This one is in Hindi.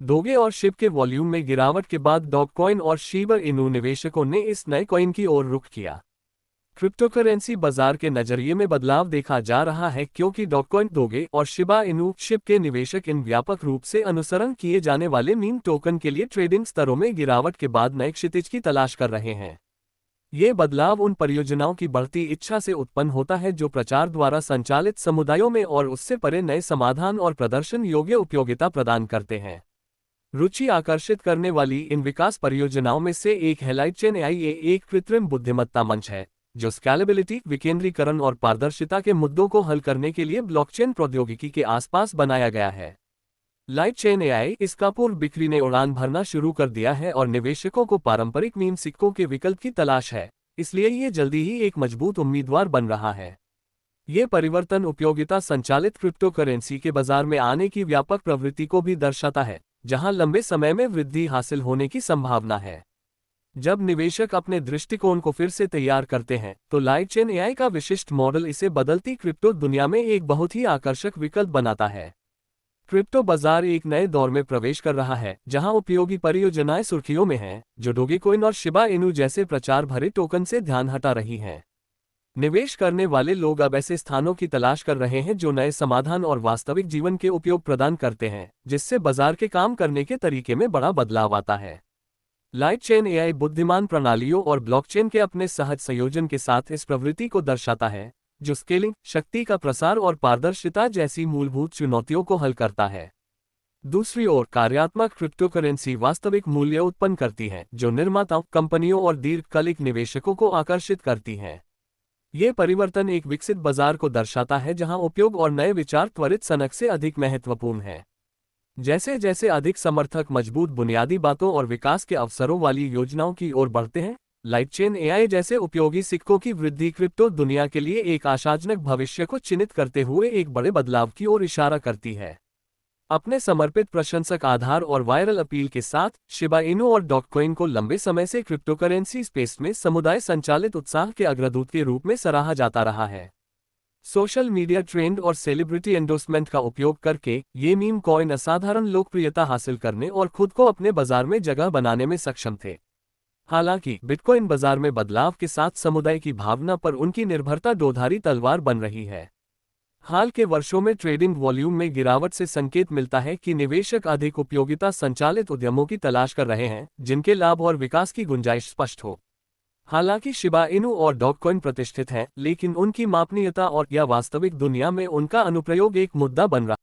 डोगे और शिब के वॉल्यूम में गिरावट के बाद डॉगकॉइन और शीबा इनू निवेशकों ने इस नए कॉइन की ओर रुख किया। क्रिप्टोकरेंसी बाजार के नजरिए में बदलाव देखा जा रहा है क्योंकि डॉगकॉइन, डोगे और शिबा इनू शिब के निवेशक इन व्यापक रूप से अनुसरण किए जाने वाले मीम टोकन के लिए ट्रेडिंग स्तरों में गिरावट के बाद नए क्षितिज की तलाश कर रहे हैं। ये बदलाव उन परियोजनाओं की बढ़ती इच्छा से उत्पन्न होता है जो प्रचार द्वारा संचालित समुदायों में और उससे परे नए समाधान और प्रदर्शन योग्य उपयोगिता प्रदान करते हैं। रुचि आकर्षित करने वाली इन विकास परियोजनाओं में से एक है लाइटचेन एआई। ये एक कृत्रिम बुद्धिमत्ता मंच है जो स्केलेबिलिटी, विकेंद्रीकरण और पारदर्शिता के मुद्दों को हल करने के लिए ब्लॉकचेन प्रौद्योगिकी के आसपास बनाया गया है। लाइटचेन एआई इसका पूर्व बिक्री ने उड़ान भरना शुरू कर दिया है और निवेशकों को पारंपरिक मीम सिक्कों के विकल्प की तलाश है, इसलिए ये जल्दी ही एक मजबूत उम्मीदवार बन रहा है। ये परिवर्तन उपयोगिता संचालित क्रिप्टोकरेंसी के बाजार में आने की व्यापक प्रवृत्ति को भी दर्शाता है, जहां लंबे समय में वृद्धि हासिल होने की संभावना है। जब निवेशक अपने दृष्टिकोण को फिर से तैयार करते हैं, तो लाइटचेन एआई का विशिष्ट मॉडल इसे बदलती क्रिप्टो दुनिया में एक बहुत ही आकर्षक विकल्प बनाता है। क्रिप्टो बाजार एक नए दौर में प्रवेश कर रहा है, जहां उपयोगी परियोजनाएं सुर्खियों में हैं, जो डोगेकॉइन और शिबा इनू जैसे प्रचार भरे टोकन से ध्यान हटा रही हैं। निवेश करने वाले लोग अब ऐसे स्थानों की तलाश कर रहे हैं जो नए समाधान और वास्तविक जीवन के उपयोग प्रदान करते हैं, जिससे बाजार के काम करने के तरीके में बड़ा बदलाव आता है। लाइटचेन एआई बुद्धिमान प्रणालियों और ब्लॉकचेन के अपने सहज संयोजन के साथ इस प्रवृत्ति को दर्शाता है, जो स्केलिंग, शक्ति का प्रसार और पारदर्शिता जैसी मूलभूत चुनौतियों को हल करता है। दूसरी ओर, कार्यात्मक क्रिप्टोकरेंसी वास्तविक मूल्य उत्पन्न करती है, जो निर्माताओं, कंपनियों और दीर्घकालिक निवेशकों को आकर्षित करती हैं। ये परिवर्तन एक विकसित बाजार को दर्शाता है जहां उपयोग और नए विचार त्वरित सनक से अधिक महत्वपूर्ण हैं। जैसे जैसे अधिक समर्थक मजबूत बुनियादी बातों और विकास के अवसरों वाली योजनाओं की ओर बढ़ते हैं, लाइटचेन एआई जैसे उपयोगी सिक्कों की वृद्धि क्रिप्टो दुनिया के लिए एक आशाजनक भविष्य को चिन्हित करते हुए एक बड़े बदलाव की ओर इशारा करती है। अपने समर्पित प्रशंसक आधार और वायरल अपील के साथ, शिबा इनू और डॉगकॉइन को लंबे समय से क्रिप्टोकरेंसी स्पेस में समुदाय संचालित उत्साह के अग्रदूत के रूप में सराहा जाता रहा है। सोशल मीडिया ट्रेंड और सेलिब्रिटी एंडोर्समेंट का उपयोग करके ये मीम कॉइन असाधारण लोकप्रियता हासिल करने और खुद को अपने बाजार में जगह बनाने में सक्षम थे। हालांकि बिटकॉइन बाजार में बदलाव के साथ समुदाय की भावना पर उनकी निर्भरता दोधारी तलवार बन रही है। हाल के वर्षों में ट्रेडिंग वॉल्यूम में गिरावट से संकेत मिलता है कि निवेशक अधिक उपयोगिता संचालित उद्यमों की तलाश कर रहे हैं, जिनके लाभ और विकास की गुंजाइश स्पष्ट हो। हालांकि शिबा इनू और डॉगकॉइन प्रतिष्ठित हैं, लेकिन उनकी मापनीयता और या वास्तविक दुनिया में उनका अनुप्रयोग एक मुद्दा बन रहा है।